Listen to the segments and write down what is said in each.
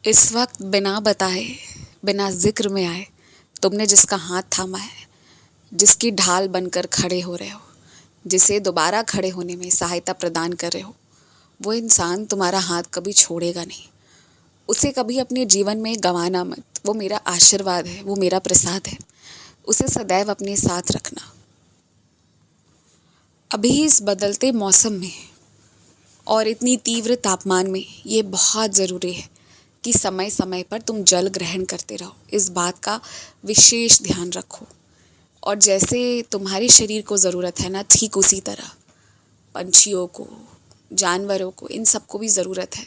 इस वक्त बिना बताए, बिना जिक्र में आए, तुमने जिसका हाथ थामा है, जिसकी ढाल बनकर खड़े हो रहे हो, जिसे दोबारा खड़े होने में सहायता प्रदान कर रहे हो, वो इंसान तुम्हारा हाथ कभी छोड़ेगा नहीं। उसे कभी अपने जीवन में गंवाना मत। वो मेरा आशीर्वाद है, वो मेरा प्रसाद है। उसे सदैव अपने साथ रखना। अभी इस बदलते मौसम में और इतनी तीव्र तापमान में ये बहुत ज़रूरी है कि समय समय पर तुम जल ग्रहण करते रहो। इस बात का विशेष ध्यान रखो। और जैसे तुम्हारे शरीर को ज़रूरत है ना, ठीक उसी तरह पंछियों को, जानवरों को, इन सबको भी ज़रूरत है।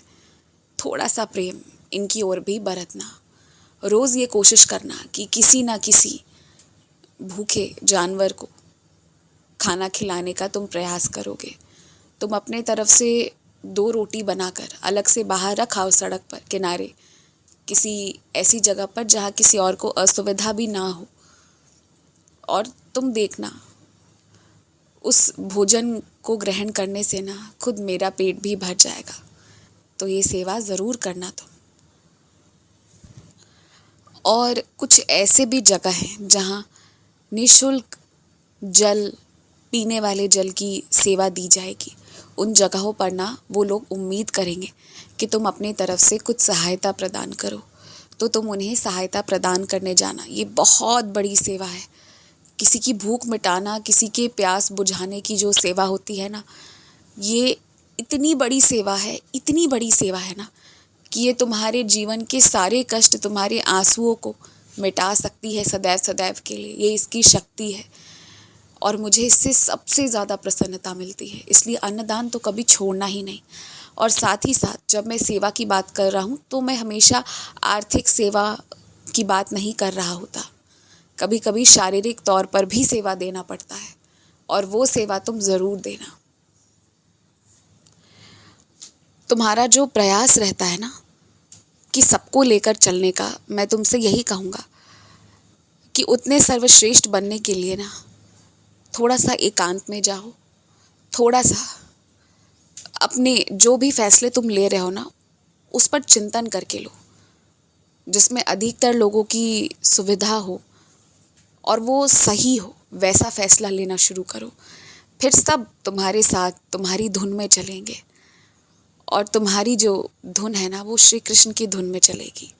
थोड़ा सा प्रेम इनकी ओर भी बरतना। रोज़ ये कोशिश करना कि किसी ना किसी भूखे जानवर को खाना खिलाने का तुम प्रयास करोगे। तुम अपने तरफ से 2 रोटी बनाकर अलग से बाहर रखाओ, सड़क पर किनारे, किसी ऐसी जगह पर जहाँ किसी और को असुविधा भी ना हो। और तुम देखना, उस भोजन को ग्रहण करने से ना खुद मेरा पेट भी भर जाएगा। तो ये सेवा ज़रूर करना तुम। और कुछ ऐसे भी जगह हैं जहाँ निःशुल्क जल, पीने वाले जल की सेवा दी जाएगी। उन जगहों पर ना वो लोग उम्मीद करेंगे कि तुम अपनी तरफ से कुछ सहायता प्रदान करो, तो तुम उन्हें सहायता प्रदान करने जाना। ये बहुत बड़ी सेवा है। किसी की भूख मिटाना, किसी के प्यास बुझाने की जो सेवा होती है ना, ये इतनी बड़ी सेवा है, इतनी बड़ी सेवा है ना, कि ये तुम्हारे जीवन के सारे कष्ट, तुम्हारे आंसुओं को मिटा सकती है सदैव सदैव के लिए। ये इसकी शक्ति है और मुझे इससे सबसे ज़्यादा प्रसन्नता मिलती है। इसलिए अन्नदान तो कभी छोड़ना ही नहीं। और साथ ही साथ जब मैं सेवा की बात कर रहा हूँ तो मैं हमेशा आर्थिक सेवा की बात नहीं कर रहा होता। कभी कभी शारीरिक तौर पर भी सेवा देना पड़ता है, और वो सेवा तुम ज़रूर देना। तुम्हारा जो प्रयास रहता है ना कि सबको लेकर चलने का, मैं तुमसे यही कहूँगा कि उतने सर्वश्रेष्ठ बनने के लिए ना थोड़ा सा एकांत में जाओ। थोड़ा सा अपने जो भी फैसले तुम ले रहे हो ना, उस पर चिंतन करके लो, जिसमें अधिकतर लोगों की सुविधा हो और वो सही हो, वैसा फैसला लेना शुरू करो। फिर सब तुम्हारे साथ तुम्हारी धुन में चलेंगे, और तुम्हारी जो धुन है ना, वो श्री कृष्ण की धुन में चलेगी।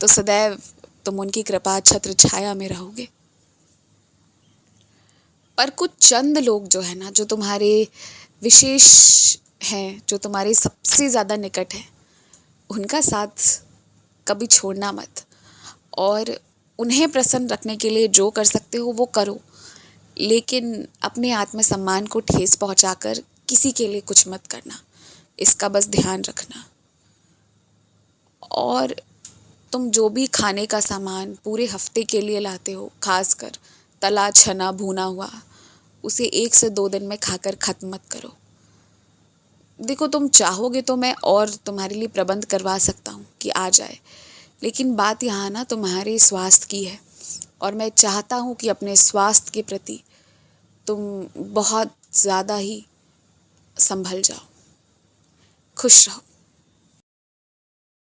तो सदैव तुम उनकी कृपा छत्र छाया में रहोगे। पर कुछ चंद लोग जो है ना, जो तुम्हारे विशेष हैं, जो तुम्हारे सबसे ज़्यादा निकट हैं, उनका साथ कभी छोड़ना मत। और उन्हें प्रसन्न रखने के लिए जो कर सकते हो वो करो, लेकिन अपने आत्मसम्मान को ठेस पहुंचाकर किसी के लिए कुछ मत करना। इसका बस ध्यान रखना। और तुम जो भी खाने का सामान पूरे हफ्ते के लिए लाते हो, खासकर तला छना भुना हुआ, उसे 1 से 2 दिन में खाकर ख़त्म मत करो। देखो, तुम चाहोगे तो मैं और तुम्हारे लिए प्रबंध करवा सकता हूँ कि आ जाए, लेकिन बात यहाँ ना तुम्हारे स्वास्थ्य की है, और मैं चाहता हूँ कि अपने स्वास्थ्य के प्रति तुम बहुत ज़्यादा ही संभल जाओ। खुश रहो।